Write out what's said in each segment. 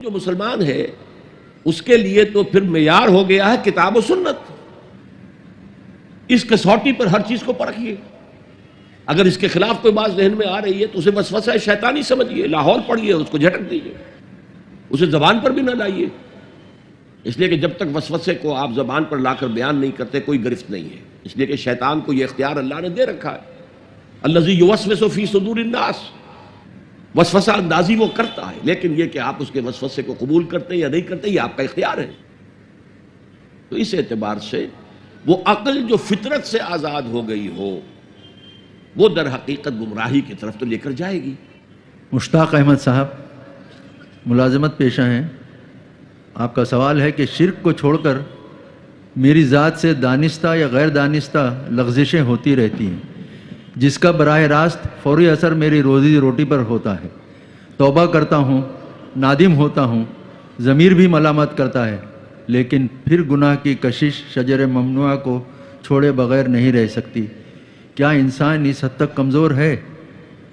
جو مسلمان ہے اس کے لیے تو پھر معیار ہو گیا ہے کتاب و سنت. اس کسوٹی پر ہر چیز کو پرکھیے. اگر اس کے خلاف کوئی بات ذہن میں آ رہی ہے تو اسے وسوسہ شیطانی سمجھیے، لاہور پڑھیے، اس کو جھٹک دیجیے، اسے زبان پر بھی نہ لائیے. اس لیے کہ جب تک وسوسے کو آپ زبان پر لا کر بیان نہیں کرتے کوئی گرفت نہیں ہے. اس لیے کہ شیطان کو یہ اختیار اللہ نے دے رکھا ہے. الذی یوسوس فی صدور الناس، وسوسہ اندازی وہ کرتا ہے، لیکن یہ کہ آپ اس کے وسوسے کو قبول کرتے یا نہیں کرتے یہ آپ کا اختیار ہے. تو اس اعتبار سے وہ عقل جو فطرت سے آزاد ہو گئی ہو وہ در حقیقت گمراہی کی طرف تو لے کر جائے گی. مشتاق احمد صاحب ملازمت پیشہ ہیں. آپ کا سوال ہے کہ شرک کو چھوڑ کر میری ذات سے دانستہ یا غیر دانستہ لغزشیں ہوتی رہتی ہیں جس کا براہ راست فوری اثر میری روزی روٹی پر ہوتا ہے. توبہ کرتا ہوں، نادم ہوتا ہوں، ضمیر بھی ملامت کرتا ہے، لیکن پھر گناہ کی کشش شجر ممنوعہ کو چھوڑے بغیر نہیں رہ سکتی. کیا انسان اس حد تک کمزور ہے؟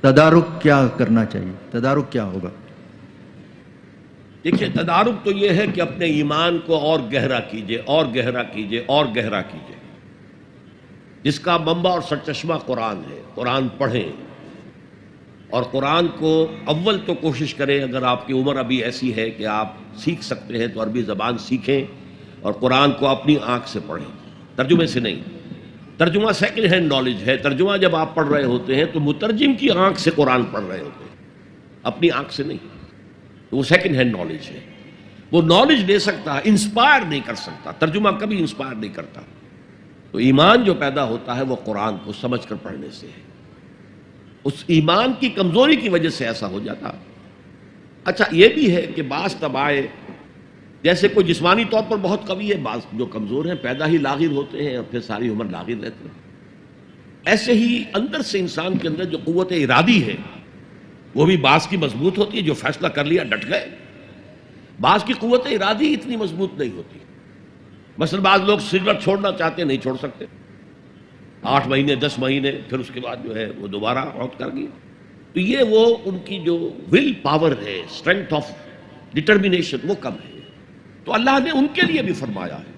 تدارک کیا کرنا چاہیے؟ تدارک کیا ہوگا؟ دیکھیے، تدارک تو یہ ہے کہ اپنے ایمان کو اور گہرا کیجئے، اور گہرا کیجئے، اور گہرا کیجئے. جس کا منبع اور سرچشمہ قرآن ہے. قرآن پڑھیں اور قرآن کو اول تو کوشش کریں، اگر آپ کی عمر ابھی ایسی ہے کہ آپ سیکھ سکتے ہیں تو عربی زبان سیکھیں اور قرآن کو اپنی آنکھ سے پڑھیں، ترجمے سے نہیں. ترجمہ سیکنڈ ہینڈ نالج ہے. ترجمہ جب آپ پڑھ رہے ہوتے ہیں تو مترجم کی آنکھ سے قرآن پڑھ رہے ہوتے ہیں، اپنی آنکھ سے نہیں. وہ سیکنڈ ہینڈ نالج ہے. وہ نالج دے سکتا ہے، انسپائر نہیں کر سکتا. ترجمہ کبھی انسپائر نہیں کرتا. تو ایمان جو پیدا ہوتا ہے وہ قرآن کو سمجھ کر پڑھنے سے ہے. اس ایمان کی کمزوری کی وجہ سے ایسا ہو جاتا. اچھا یہ بھی ہے کہ بعض طبائع جیسے کوئی جسمانی طور پر بہت قوی ہے، بعض جو کمزور ہیں پیدا ہی لاغر ہوتے ہیں اور پھر ساری عمر لاغر رہتے ہیں. ایسے ہی اندر سے انسان کے اندر جو قوت ارادی ہے وہ بھی بعض کی مضبوط ہوتی ہے، جو فیصلہ کر لیا ڈٹ گئے. بعض کی قوت ارادی اتنی مضبوط نہیں ہوتی. مثلا بعض لوگ سگریٹ چھوڑنا چاہتے نہیں چھوڑ سکتے، 8 مہینے 10 مہینے پھر اس کے بعد جو ہے وہ دوبارہ آؤٹ کر گئی. تو یہ وہ ان کی جو ول پاور ہے، اسٹرینتھ آف ڈٹرمینیشن، وہ کم ہے. تو اللہ نے ان کے لیے بھی فرمایا ہے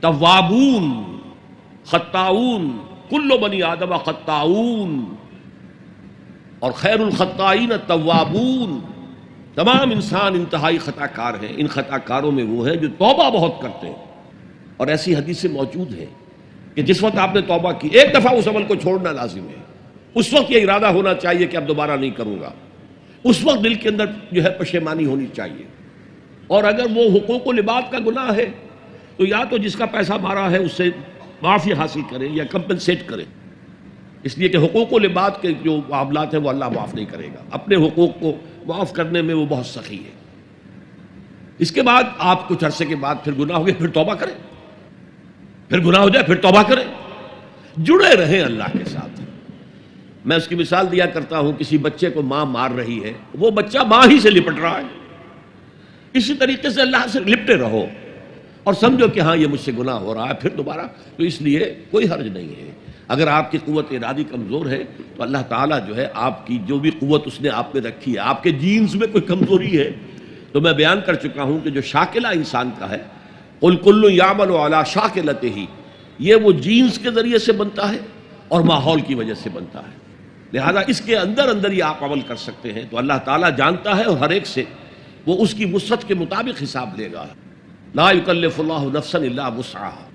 توابون خطاؤن کل بنی آدم خطاؤن، اور خیر الخطائین التوابون. تمام انسان انتہائی خطا کار ہیں. ان خطا کاروں میں وہ ہیں جو توبہ بہت کرتے ہیں. اور ایسی حدیثیں موجود ہیں کہ جس وقت آپ نے توبہ کی، ایک دفعہ اس عمل کو چھوڑنا لازم ہے. اس وقت یہ ارادہ ہونا چاہیے کہ اب دوبارہ نہیں کروں گا. اس وقت دل کے اندر جو ہے پشیمانی ہونی چاہیے. اور اگر وہ حقوق و لباد کا گناہ ہے تو یا تو جس کا پیسہ مارا ہے اس سے معافی حاصل کریں یا کمپنسیٹ کریں. اس لیے کہ حقوق و لباد کے جو معاملات ہیں وہ اللہ معاف نہیں کرے گا. اپنے حقوق کو معاف کرنے میں وہ بہت سخی ہے. اس کے بعد آپ کچھ عرصے کے بعد پھر گناہ ہو گئے، پھر توبہ کریں. پھر گناہ ہو جائے پھر توبہ کریں. جڑے رہیں اللہ کے ساتھ. میں اس کی مثال دیا کرتا ہوں، کسی بچے کو ماں مار رہی ہے، وہ بچہ ماں ہی سے لپٹ رہا ہے. اسی طریقے سے اللہ سے لپٹے رہو اور سمجھو کہ ہاں یہ مجھ سے گناہ ہو رہا ہے، پھر دوبارہ. تو اس لیے کوئی حرج نہیں ہے. اگر آپ کی قوت ارادی کمزور ہے تو اللہ تعالیٰ جو ہے آپ کی جو بھی قوت اس نے آپ میں رکھی ہے، آپ کے جینز میں کوئی کمزوری ہے تو میں بیان کر چکا ہوں کہ جو شاکلہ انسان کا ہے، قل کل یعمل علی شاکلتہ، یہ وہ جینز کے ذریعے سے بنتا ہے اور ماحول کی وجہ سے بنتا ہے. لہذا اس کے اندر اندر ہی آپ عمل کر سکتے ہیں. تو اللہ تعالیٰ جانتا ہے اور ہر ایک سے وہ اس کی وسعت کے مطابق حساب لے گا. لا یکلف اللہ نفسا الا وسعها.